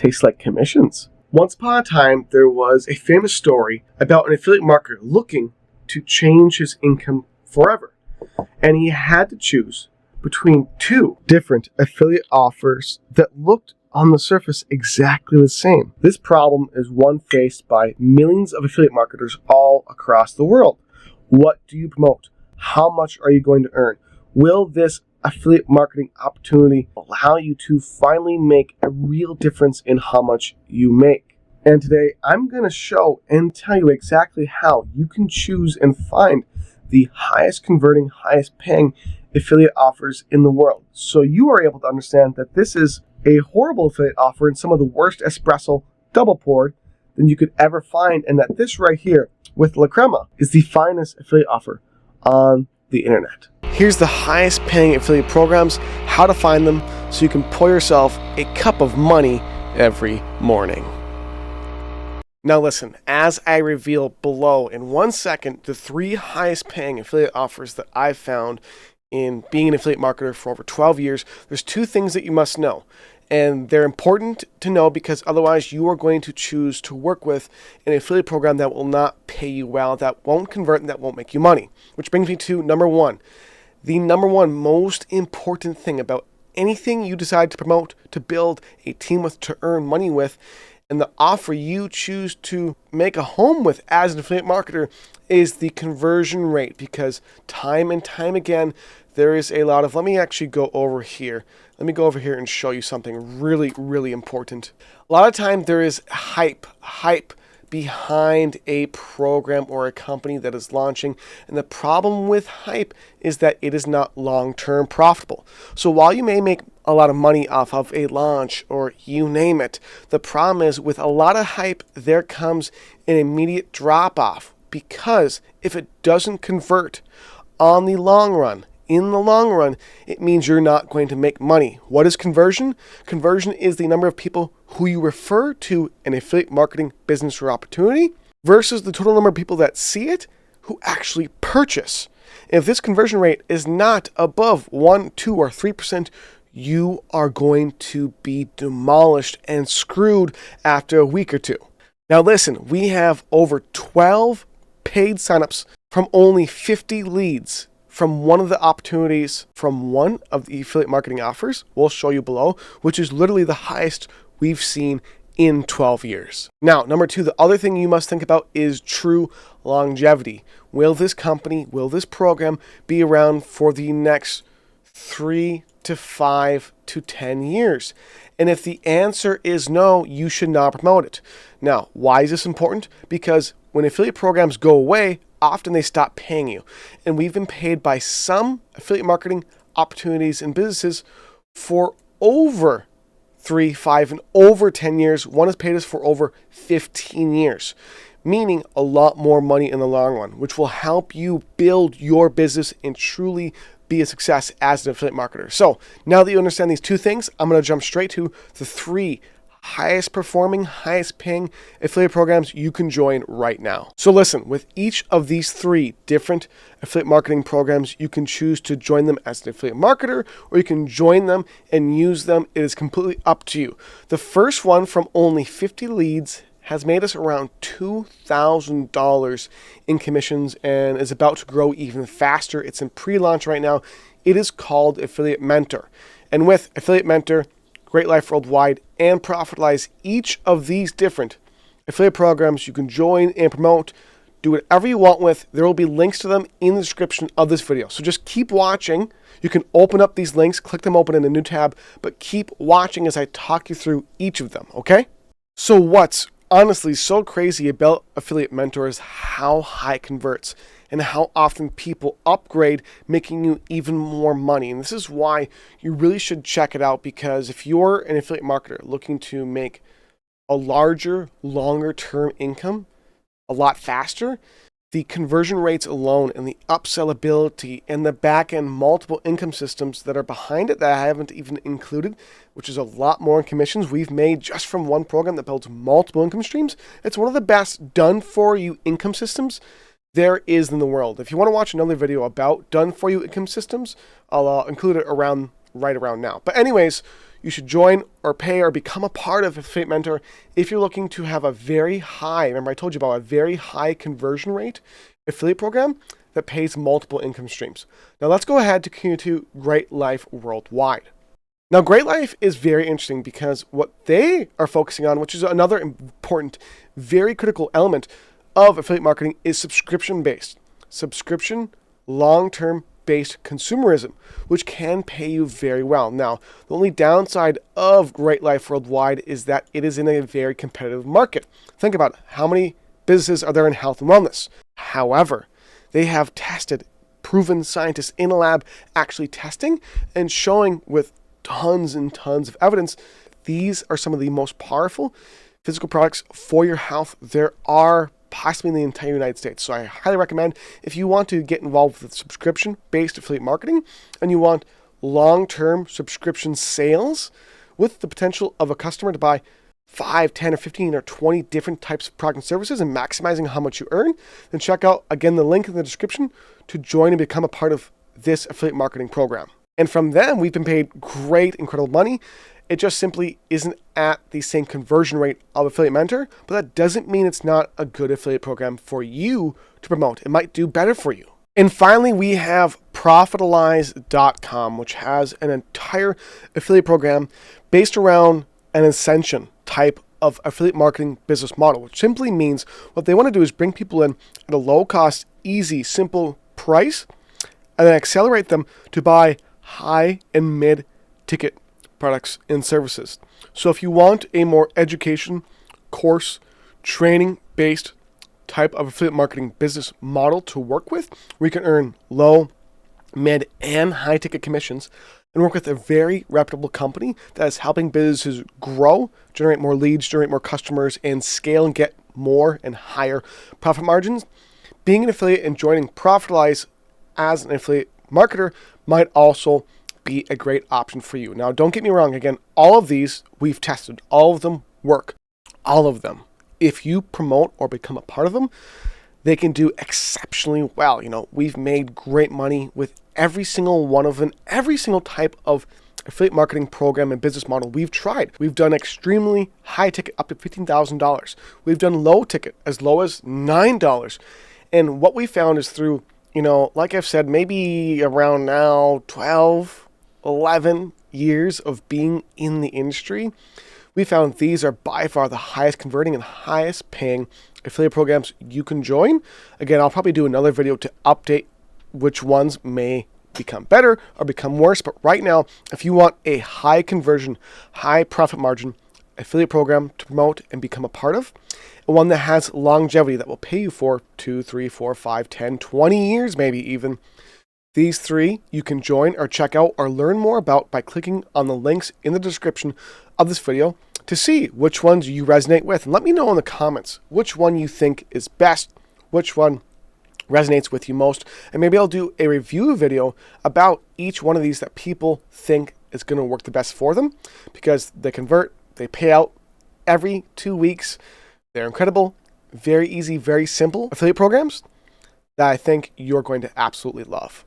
tastes like commissions. Once upon a time, there was a famous story about an affiliate marketer looking to change his income forever. And he had to choose between two different affiliate offers that looked on the surface exactly the same. This problem is one faced by millions of affiliate marketers all across the world. What do you promote? How much are you going to earn? Will this affiliate marketing opportunity allow you to finally make a real difference in how much you make? And today I'm going to show and tell you exactly how you can choose and find the highest converting, highest paying affiliate offers in the world, so you are able to understand that this is a horrible affiliate offer and some of the worst espresso double poured than you could ever find, and that this right here with La Crema is the finest affiliate offer on the internet. Here's the highest paying affiliate programs, how to find them, so you can pour yourself a cup of money every morning. Now listen, as I reveal below in 1 second the 3 highest paying affiliate offers that I've found in being an affiliate marketer for over 12 years, there's 2 things that you must know. And they're important to know because otherwise you are going to choose to work with an affiliate program that will not pay you well, that won't convert, and that won't make you money. Which brings me to number 1. The number 1 most important thing about anything you decide to promote, to build a team with, to earn money with, and the offer you choose to make a home with as an affiliate marketer is the conversion rate, because time and time again, there is a lot of, let me actually go over here. Let me go over here and show you something really, really important. A lot of time there is hype behind a program or a company that is launching. And the problem with hype is that it is not long-term profitable. So while you may make a lot of money off of a launch or you name it, the problem is with a lot of hype, there comes an immediate drop-off, because if it doesn't convert on the long run, in the long run, it means you're not going to make money. What is conversion? Conversion is the number of people who you refer to an affiliate marketing business or opportunity versus the total number of people that see it who actually purchase. If this conversion rate is not above 1, 2, or 3%, you are going to be demolished and screwed after a week or 2. Now listen, we have over 12 paid signups from only 50 leads from one of the opportunities from one of the affiliate marketing offers we'll show you below, which is literally the highest we've seen in 12 years. Now, number 2, the other thing you must think about is true longevity. Will this company, will this program be around for the next 3 to 5 to 10 years? And if the answer is no, you should not promote it. Now, why is this important? Because when affiliate programs go away, often they stop paying you. And we've been paid by some affiliate marketing opportunities and businesses for over 3, 5, and over 10 years. One has paid us for over 15 years, meaning a lot more money in the long run, which will help you build your business and truly be a success as an affiliate marketer. So now that you understand these 2 things, I'm going to jump straight to the 3 highest performing, highest paying affiliate programs you can join right now. So listen, with each of these 3 different affiliate marketing programs, you can choose to join them as an affiliate marketer, or you can join them and use them. It is completely up to you. The first one from only 50 leads has made us around $2,000 in commissions and is about to grow even faster. It's in pre-launch right now. It is called Affiliate Mentor. And with Affiliate Mentor, Great Life Worldwide, and Profitalize, each of these different affiliate programs you can join and promote, do whatever you want with. There will be links to them in the description of this video. So just keep watching. You can open up these links, click them open in a new tab, but keep watching as I talk you through each of them, okay? So what's honestly so crazy about Affiliate Mentor is how high it converts and how often people upgrade, making you even more money. And this is why you really should check it out, because if you're an affiliate marketer looking to make a larger, longer term income a lot faster, the conversion rates alone and the upsell ability and the back end multiple income systems that are behind it that I haven't even included, which is a lot more in commissions we've made just from one program that builds multiple income streams. It's one of the best done for you income systems there is in the world. If you want to watch another video about done for you income systems, I'll include it right around now. But anyways, you should join or pay or become a part of Affiliate Mentor if you're looking to have a very high, remember I told you about a very high conversion rate affiliate program that pays multiple income streams. Now let's go ahead to continue to Great Life Worldwide. Now, Great Life is very interesting because what they are focusing on, which is another important, very critical element of affiliate marketing, is subscription-based. Subscription, long-term based consumerism, which can pay you very well. Now, the only downside of Great Life Worldwide is that it is in a very competitive market. Think about it. How many businesses are there in health and wellness? However, they have tested, proven scientists in a lab actually testing and showing with tons and tons of evidence these are some of the most powerful physical products for your health there are possibly in the entire United States. So I highly recommend if you want to get involved with subscription-based affiliate marketing and you want long-term subscription sales with the potential of a customer to buy 5, 10, or 15, or 20 different types of products and services and maximizing how much you earn, then check out, again, the link in the description to join and become a part of this affiliate marketing program. And from them, we've been paid great, incredible money. It just simply isn't at the same conversion rate of Affiliate Mentor, but that doesn't mean it's not a good affiliate program for you to promote. It might do better for you. And finally, we have Profitalyze.com, which has an entire affiliate program based around an ascension type of affiliate marketing business model, which simply means what they want to do is bring people in at a low cost, easy, simple price, and then accelerate them to buy high and mid ticket products and services. So if you want a more education, course, training based type of affiliate marketing business model to work with, where you can earn low, mid, and high ticket commissions and work with a very reputable company that is helping businesses grow, generate more leads, generate more customers, and scale and get more and higher profit margins, being an affiliate and joining Profitalyze as an affiliate marketer might also be a great option for you. Now, don't get me wrong. Again, all of these we've tested. All of them work. All of them. If you promote or become a part of them, they can do exceptionally well. We've made great money with every single one of them, every single type of affiliate marketing program and business model we've tried. We've done extremely high ticket up to $15,000. We've done low ticket as low as $9. And what we found is through, like I've said, maybe around now 12, 11 years of being in the industry, we found these are by far the highest converting and highest paying affiliate programs you can join. Again, I'll probably do another video to update which ones may become better or become worse. But right now, if you want a high conversion, high profit margin affiliate program to promote and become a part of, and one that has longevity that will pay you for 2, 3, 4, 5, 10, 20 years, maybe even, these three you can join or check out or learn more about by clicking on the links in the description of this video to see which ones you resonate with. And let me know in the comments which one you think is best, which one resonates with you most, and maybe I'll do a review video about each one of these that people think is going to work the best for them because they convert, they pay out every 2 weeks. They're incredible, very easy, very simple affiliate programs that I think you're going to absolutely love.